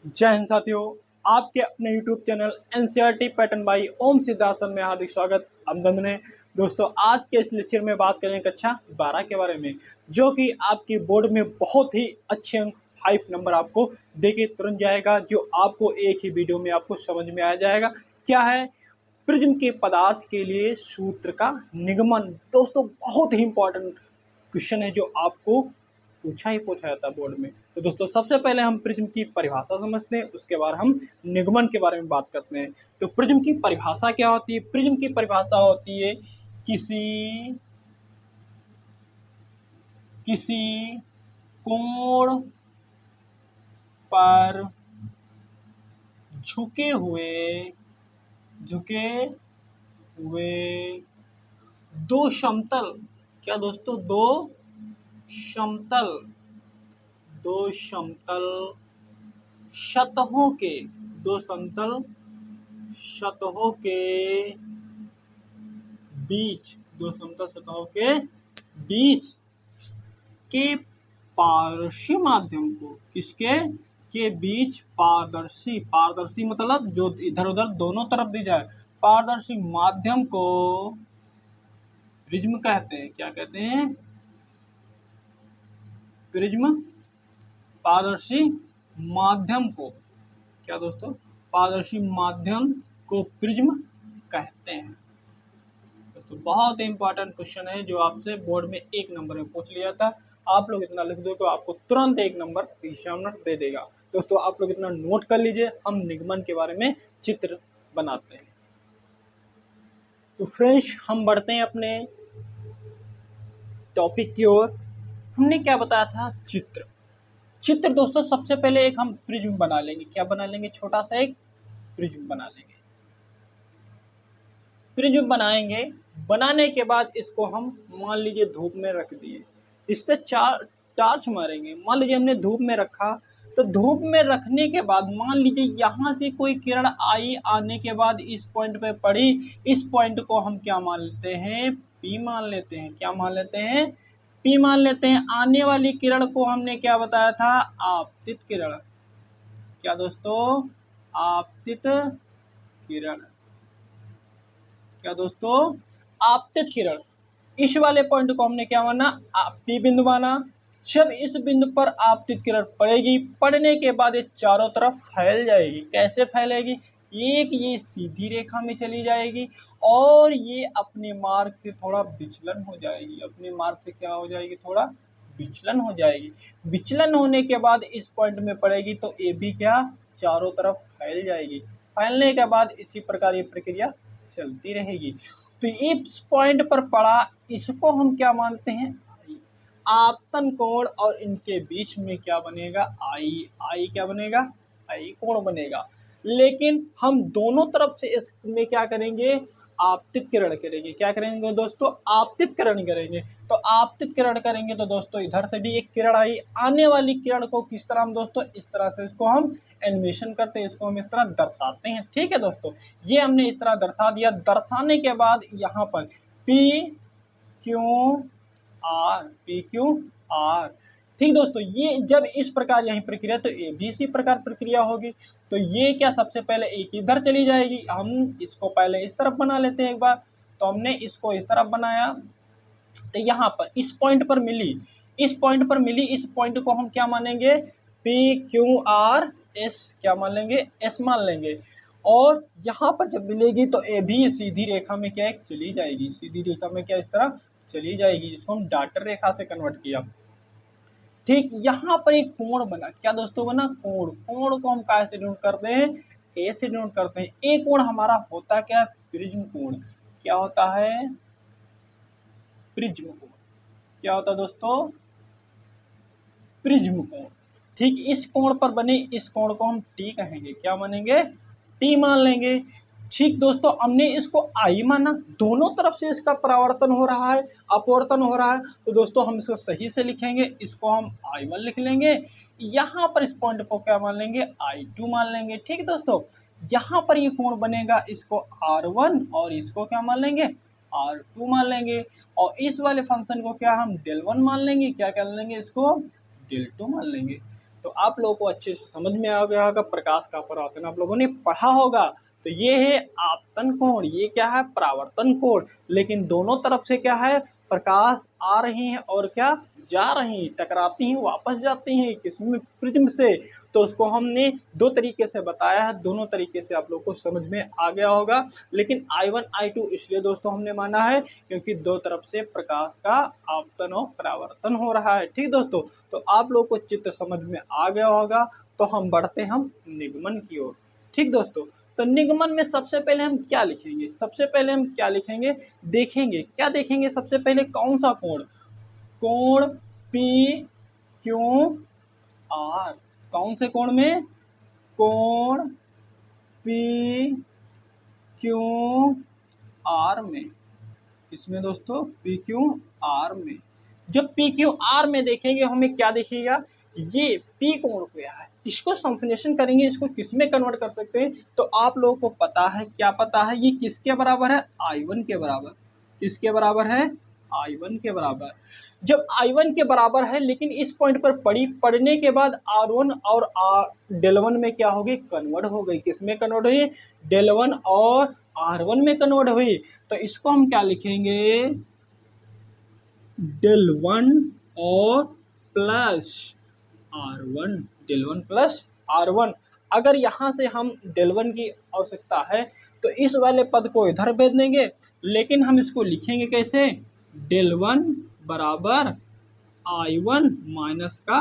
जय हिंद साथियों, आपके अपने YouTube channel NCERT pattern by Om Siddharth में हार्दिक स्वागत अभिनंदन है। दोस्तों, आज के इस लेक्चर में बात करेंगे कक्षा 12 के बारे में, जो कि आपकी बोर्ड में बहुत ही अच्छे अंक 5 नंबर आपको देके तुरंत जाएगा, जो आपको एक ही वीडियो में आपको समझ में आ जाएगा। क्या है? प्रिज्म के पदार्थ के लिए सूत्र का निगमन। दोस्तों, बहुत ही इंपॉर्टेंट क्वेश्चन है जो आपको पूछा जाता है बोर्ड में। तो दोस्तों, सबसे पहले हम प्रिज्म की परिभाषा समझते हैं, उसके बाद हम निगमन के बारे में बात करते हैं। तो प्रिज्म की परिभाषा क्या होती है? प्रिज्म की परिभाषा होती है किसी किसी कोण पर झुके हुए दो समतल, क्या दोस्तों, समतल दो समतल सतहों के दो समतल सतहों के बीच दो समतल सतहों के बीच के पारदर्शी माध्यम को, किसके के बीच पारदर्शी मतलब जो इधर उधर दोनों तरफ दी जाए, पारदर्शी माध्यम को प्रिज्म कहते हैं। क्या कहते हैं? प्रिज्म। पारदर्शी माध्यम को क्या दोस्तों? पारदर्शी माध्यम को प्रिज्म कहते हैं। तो बहुत इंपॉर्टेंट क्वेश्चन है जो आपसे बोर्ड में 1 नंबर में पूछ लिया था। आप लोग इतना लिख दो तो आपको तुरंत 1 नंबर एग्जामिनर दे देगा। दोस्तों, आप लोग इतना नोट कर लीजिए, हम निगमन के बारे में चित्र बनाते हैं। तो फ्रेंड्स, हम बढ़ते हैं अपने टॉपिक की ओर। हमने क्या बताया था? चित्र दोस्तों, सबसे पहले एक हम प्रिज्म बना लेंगे। क्या बना लेंगे? छोटा सा एक प्रिज्म बना लेंगे। प्रिज्म बनाएंगे, बनाने के बाद इसको हम मान लीजिए धूप में रख दिए, इस पर टार्च मारेंगे। मान लीजिए हमने धूप में रखा, तो धूप में रखने के बाद मान लीजिए यहाँ से कोई किरण आई, आने के बाद इस पॉइंट पे पड़ी। इस पॉइंट को हम क्या मान लेते हैं? पी मान लेते हैं। क्या मान लेते हैं? पी मान लेते हैं। आने वाली किरण को हमने क्या बताया था? आपतित किरण। क्या दोस्तों? आपतित किरण। क्या दोस्तों? आपतित किरण। इस वाले पॉइंट को हमने क्या माना? पी बिंदु माना। जब इस बिंदु पर आपतित किरण पड़ेगी, पड़ने के बाद ये चारों तरफ फैल जाएगी। कैसे फैलेगी? एक ये सीधी रेखा में चली जाएगी और ये अपने मार्ग से थोड़ा विचलन हो जाएगी। अपने मार्ग से क्या हो जाएगी? थोड़ा विचलन हो जाएगी। विचलन होने के बाद इस पॉइंट में पड़ेगी तो ये भी क्या? चारों तरफ फैल जाएगी। फैलने के बाद इसी प्रकार ये प्रक्रिया चलती रहेगी। तो इस पॉइंट पर पड़ा, इसको हम क्या मानते हैं? आई। आपतन कोण, और इनके बीच में क्या बनेगा? आई क्या बनेगा? आई कोण बनेगा। लेकिन हम दोनों तरफ से इसमें क्या करेंगे? आपतित किरण करेंगे। क्या करेंगे दोस्तों? आपतित किरण करेंगे। तो आपतित किरण करेंगे तो दोस्तों इधर से भी एक किरण आई। आने वाली किरण को किस तरह हम दोस्तों? इस तरह से इसको हम एनिमेशन करते हैं, इसको हम इस तरह दर्शाते हैं। ठीक है दोस्तों, ये हमने इस तरह दर्शा दिया। दर्शाने के बाद यहाँ पर पी क्यू आर। ठीक दोस्तों, ये जब इस प्रकार यही प्रक्रिया, तो ये भी इसी प्रकार प्रक्रिया होगी। तो ये क्या, सबसे पहले एक इधर चली जाएगी। हम इसको पहले इस तरफ बना लेते हैं एक बार। तो हमने इसको इस तरफ बनाया, तो यहाँ पर इस पॉइंट पर मिली, इस पॉइंट को हम क्या मानेंगे? P Q R S. क्या मान लेंगे? एस मान लेंगे। और यहाँ पर जब मिलेगी तो ए भी सीधी रेखा में क्या है? चली जाएगी। सीधी रेखा में क्या इस तरह चली जाएगी, जिसको हम डाटर रेखा से कन्वर्ट किया। ठीक, यहाँ पर एक कोण बना। क्या दोस्तों बना? कोण। कोण को हम कैसे डिनोट करते हैं? ए से डिनोट करते हैं। ए कोण हमारा होता क्या है? प्रिज्म कोण। क्या होता है? प्रिज्म कोण। क्या होता है दोस्तों? प्रिज्म कोण। ठीक, इस कोण पर बने इस कोण को हम टी कहेंगे। क्या मानेंगे? टी मान लेंगे। ठीक दोस्तों, हमने इसको आई माना, दोनों तरफ से इसका परावर्तन हो रहा है, अपवर्तन हो रहा है। तो दोस्तों हम इसको सही से लिखेंगे, इसको हम I1 लिख लेंगे। यहाँ पर इस पॉइंट को क्या मान लेंगे? I2 मान लेंगे। ठीक दोस्तों, यहाँ पर ये कोण बनेगा, इसको R1 और इसको क्या मान लेंगे? R2 मान लेंगे। और इस वाले फंक्शन को क्या हम del1 मान लेंगे? क्या कर लेंगे? इसको del2 मान लेंगे। तो आप लोगों को अच्छे से समझ में आ गया होगा प्रकाश का परावर्तन आप लोगों ने पढ़ा होगा। तो ये है आपतन कोण, ये क्या है परावर्तन कोण, लेकिन दोनों तरफ से क्या है प्रकाश आ रही है और क्या जा रही हैं, टकराती हैं वापस जाती हैं किसमें प्रिज्म से। तो उसको हमने दो तरीके से बताया है, दोनों तरीके से आप लोग को समझ में आ गया होगा। लेकिन I1 I2 इसलिए दोस्तों हमने माना है क्योंकि दो तरफ से प्रकाश का आपतन और परावर्तन हो रहा है। ठीक दोस्तों, तो आप लोग को चित्र समझ में आ गया होगा। तो हम बढ़ते हम निगमन की ओर। ठीक दोस्तों, तो निगमन में सबसे पहले हम क्या लिखेंगे, सबसे पहले हम क्या लिखेंगे देखेंगे, क्या देखेंगे सबसे पहले कौन सा कोण, कोण पी क्यू आर। कौन से कोण में, कोण पी क्यू आर में, इसमें दोस्तों पी क्यू आर में। जब पी क्यू आर में देखेंगे हमें क्या दिखेगा, ये पी कोण क्या है, इसको संश्लेषण करेंगे, इसको किस में कन्वर्ट कर सकते हैं। तो आप लोगों को पता है, क्या पता है, ये किसके बराबर है I1 के बराबर। किसके बराबर है, I1 के बराबर। जब I1 के बराबर है लेकिन इस पॉइंट पर पढ़ने के बाद R1 और डेल1 में क्या हो गई, कन्वर्ट हो गई। किस में कन्वर्ट हुई, डेल1 और R1 में कन्वर्ट हुई। तो इसको हम क्या लिखेंगे, डेल1 और प्लस R1, डेल1 प्लस R1। अगर यहाँ से हम डेल1 की आवश्यकता है तो इस वाले पद को इधर भेज देंगे, लेकिन हम इसको लिखेंगे कैसे, डेल1 बराबर I1 माइनस का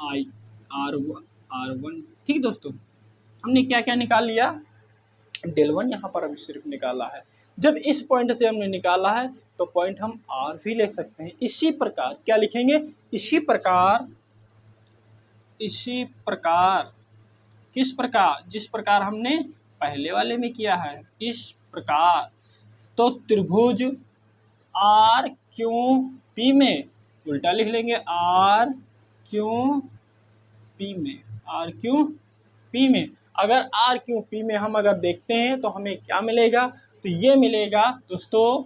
R1। ठीक दोस्तों, हमने क्या क्या निकाल लिया, डेल1 यहाँ पर अभी सिर्फ निकाला है। जब इस पॉइंट से हमने निकाला है तो पॉइंट हम आर भी ले सकते हैं। इसी प्रकार क्या लिखेंगे, इसी प्रकार किस प्रकार, जिस प्रकार हमने पहले वाले में किया है, इस प्रकार। तो त्रिभुज आर क्यू पी में उल्टा लिख लेंगे, आर क्यू पी में, आर क्यू पी में। अगर आर क्यू पी में हम अगर देखते हैं तो हमें क्या मिलेगा, तो ये मिलेगा दोस्तों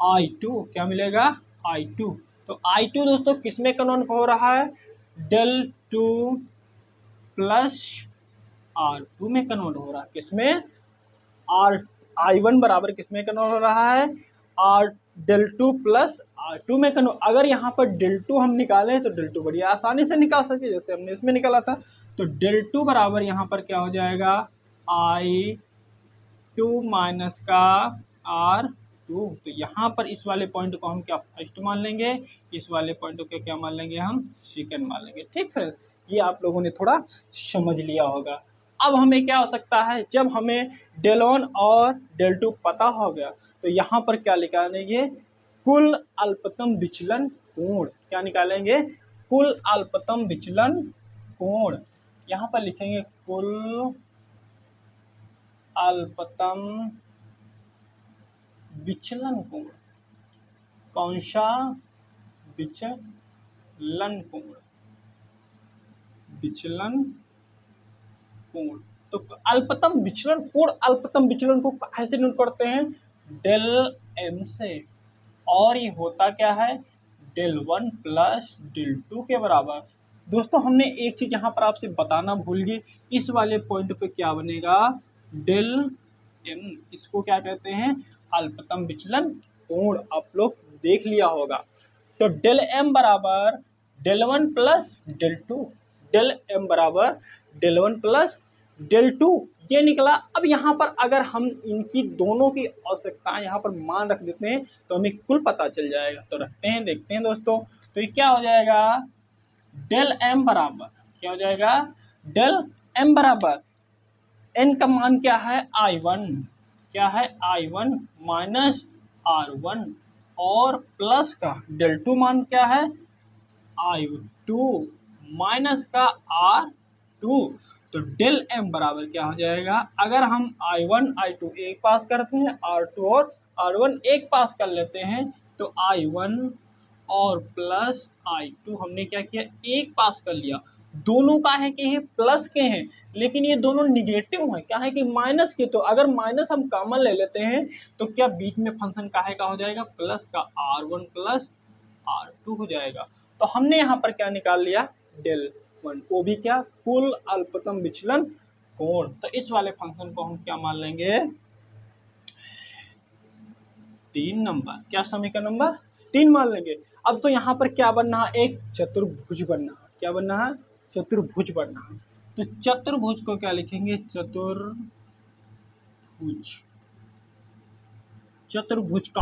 I2। क्या मिलेगा, I2। तो I2 दोस्तों किस में कन्वर्ट हो रहा है, डेल2 प्लस R2 में कन्वर्ट हो रहा है। किसमें, I1 बराबर किस में कन्वर्ट हो रहा है, डेल2 प्लस R2 में कन्वर्ट। अगर यहाँ पर डेल2 हम निकालें तो डेल2 बड़ी आसानी से निकाल सकते, जैसे हमने इसमें निकाला था। तो डेल2 बराबर यहाँ पर क्या हो जाएगा, I2 माइनस का R2। तो यहाँ पर इस वाले पॉइंट को हम क्या फर्स्ट मान लेंगे, इस वाले पॉइंट को क्या मान लेंगे, हम सेकंड मान लेंगे। ठीक फ्रेंड्स, ये आप लोगों ने थोड़ा समझ लिया होगा। अब हमें क्या हो सकता है, जब हमें डेल1 और डेल2 पता हो गया तो यहाँ पर क्या निकालेंगे, कुल अल्पतम विचलन कोण। क्या निकालेंगे, कुल अल्पतम विचलन कोण। यहाँ पर लिखेंगे कुल अल्पतम विचलन कोण। कौन सा, विचलन कोण, विचलन कोण। तो अल्पतम विचलन कोण, अल्पतम विचलन को कैसे नोट करते हैं, डेल एम से। और ये होता क्या है, डेल1 प्लस डेल2 के बराबर। दोस्तों हमने एक चीज यहाँ पर आपसे बताना भूल गए, इस वाले पॉइंट पे क्या बनेगा, डेल एम, इसको क्या कहते हैं, अल्पतम विचलन कोण। आप लोग देख लिया होगा। तो डेल एम बराबर डेल1 प्लस डेल2, डेल एम बराबर डेल1 प्लस डेल2, ये निकला। अब यहाँ पर अगर हम इनकी दोनों की आवश्यकताएं यहाँ पर मान रख देते हैं तो हमें कुल पता चल जाएगा। तो रखते हैं, देखते हैं दोस्तों। तो ये क्या हो जाएगा, डेल एम बराबर क्या हो जाएगा, डेल एम बराबर एन का मान क्या है, I1, क्या है I1 माइनस R1 और प्लस का डेल2 मान क्या है, I2 माइनस का R2। तो डेल एम बराबर क्या हो जाएगा, अगर हम I1 I2 एक पास करते हैं, R2 और R1 एक पास कर लेते हैं, तो I1 और प्लस I2 हमने क्या किया, एक पास कर लिया। दोनों का है कि प्लस के हैं, लेकिन ये दोनों निगेटिव है, क्या है कि माइनस के। तो अगर माइनस हम कॉमन ले लेते हैं तो क्या बीच में फंक्शन का हो जाएगा, प्लस का R1 प्लस R2 हो जाएगा। तो हमने यहाँ पर क्या निकाल लिया, डेल 1, वो भी क्या, कुल अल्पतम विचलन कोण। तो इस वाले फंक्शन को हम क्या मान लेंगे, 3 नंबर, क्या समीकरण नंबर 3 मान लेंगे। अब तो यहाँ पर क्या बनना है, एक चतुर्भुज बनना है। क्या बनना है, चतुर्भुज बनना है। तो चतुर्भुज को क्या लिखेंगे, चतुर्भुज, चतुर्भुज का